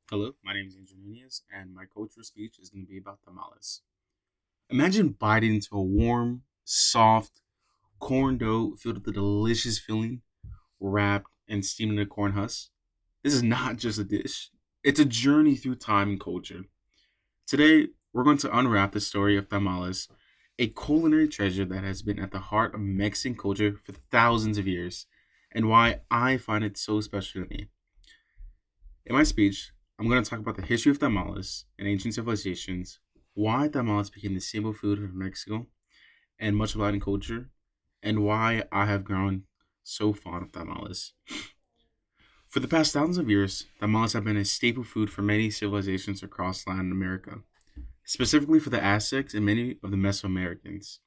Hello, my name is Nunez, and my cultural speech is going to be about tamales. Imagine biting into a warm, soft corn dough filled with a delicious filling, wrapped and steamed in a corn husk. This is not just a dish, it's a journey through time and culture. Today, we're going to unwrap the story of tamales, a culinary treasure that has been at the heart of Mexican culture for thousands of years, and why I find it so special to me. In my speech, I'm going to talk about the history of tamales and ancient civilizations, why tamales became the symbol food of Mexico and much of Latin culture, and why I have grown so fond of tamales. For the past thousands of years, tamales have been a staple food for many civilizations across Latin America, specifically for the Aztecs and many of the Mesoamericans.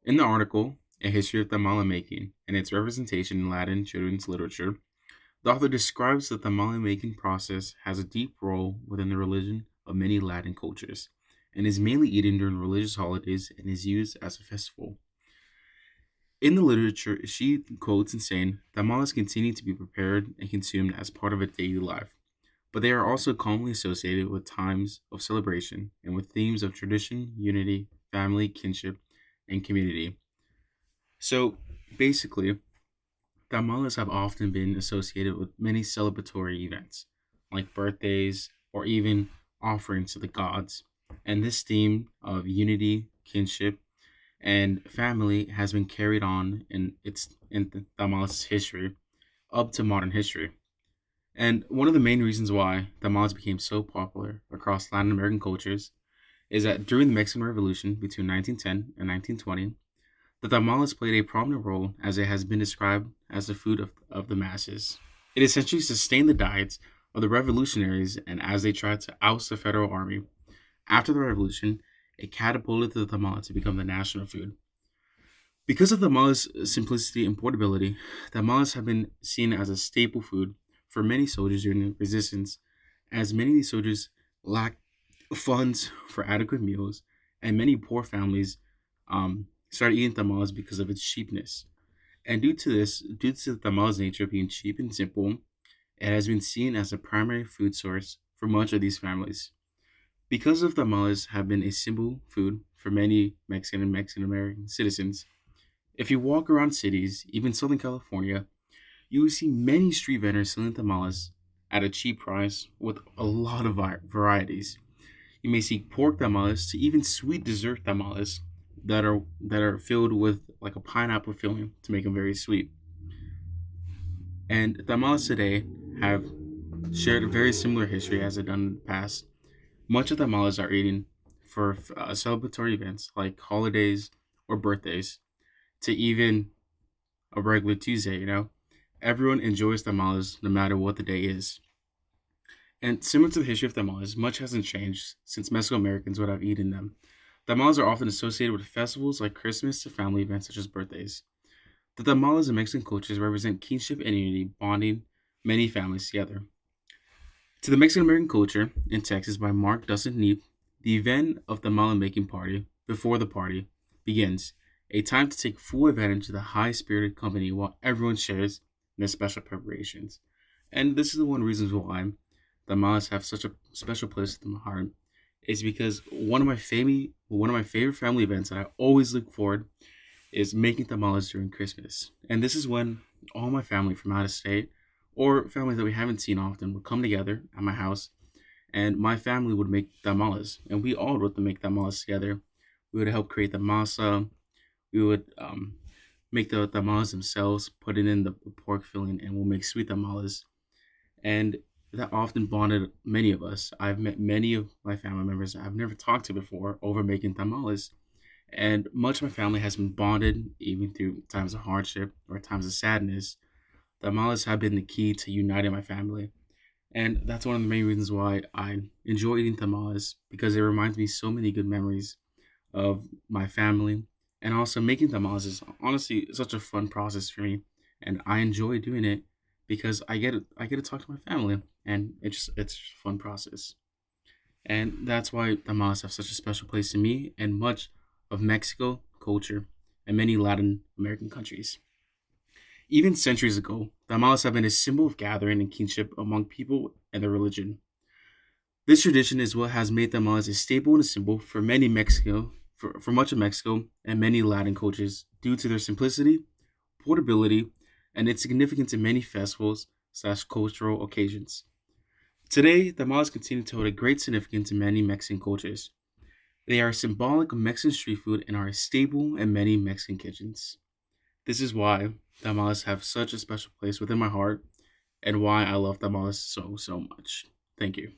In the article, A History of Tamale Making and its Representation in Latin Children's Literature, the author describes that the tamale making process has a deep role within the religion of many Latin cultures and is mainly eaten during religious holidays and is used as a festival. In the literature, she quotes and saying, tamales continue to be prepared and consumed as part of a daily life, but they are also commonly associated with times of celebration and with themes of tradition, unity, family, kinship, and community. So basically, tamales have often been associated with many celebratory events, like birthdays or even offerings to the gods. And this theme of unity, kinship, and family has been carried on in the tamales history up to modern history. And one of the main reasons why tamales became so popular across Latin American cultures is that during the Mexican Revolution between 1910 and 1920, the tamales played a prominent role as it has been described as the food of the masses. It essentially sustained the diets of the revolutionaries and as they tried to oust the federal army. After the revolution, it catapulted the tamale to become the national food. Because of the tamales' simplicity and portability, tamales have been seen as a staple food for many soldiers during the resistance, as many of these soldiers lacked funds for adequate meals, and many poor families started eating tamales because of its cheapness. And due to the tamales' nature being cheap and simple, it has been seen as a primary food source for much of these families. Because of tamales have been a symbol food for many Mexican and Mexican American citizens, if you walk around cities, even Southern California, you will see many street vendors selling tamales at a cheap price with a lot of varieties. You may see pork tamales to even sweet dessert tamales that are filled with like a pineapple filling to make them very sweet. And tamales today have shared a very similar history as they've done in the past. Much of tamales are eaten for celebratory events like holidays or birthdays, to even a regular Tuesday. Everyone enjoys tamales no matter what the day is. And similar to the history of tamales, much hasn't changed since Mesoamericans would have eaten them. Tamales are often associated with festivals like Christmas to family events such as birthdays. The tamales in Mexican cultures represent kinship and unity, bonding many families together. To the Mexican American culture in Texas by Mark Dustin Neep, the event of the tamale making party before the party begins, a time to take full advantage of the high spirited company while everyone shares in their special preparations. And this is the one reasons why the tamales have such a special place in my heart is because one of my favorite family events that I always look forward is making tamales during Christmas. And this is when all my family from out of state or families that we haven't seen often would come together at my house and my family would make tamales and we all would make tamales together. We would help create the masa. We would make the tamales themselves, put it in the pork filling, and we'll make sweet tamales. And that often bonded many of us. I've met many of my family members I've never talked to before over making tamales. And much of my family has been bonded even through times of hardship or times of sadness. Tamales have been the key to uniting my family. And that's one of the main reasons why I enjoy eating tamales because it reminds me so many good memories of my family. And also making tamales is honestly such a fun process for me. And I enjoy doing it because I get to talk to my family and it's just a fun process. And that's why tamales have such a special place to me and much of Mexico culture and many Latin American countries. Even centuries ago, tamales have been a symbol of gathering and kinship among people and their religion. This tradition is what has made tamales a staple and a symbol for for much of Mexico and many Latin cultures due to their simplicity, portability, and its significance in many festivals / cultural occasions. Today, tamales continue to hold a great significance in many Mexican cultures. They are symbolic of Mexican street food and are a staple in many Mexican kitchens. This is why tamales have such a special place within my heart and why I love tamales so much. Thank you.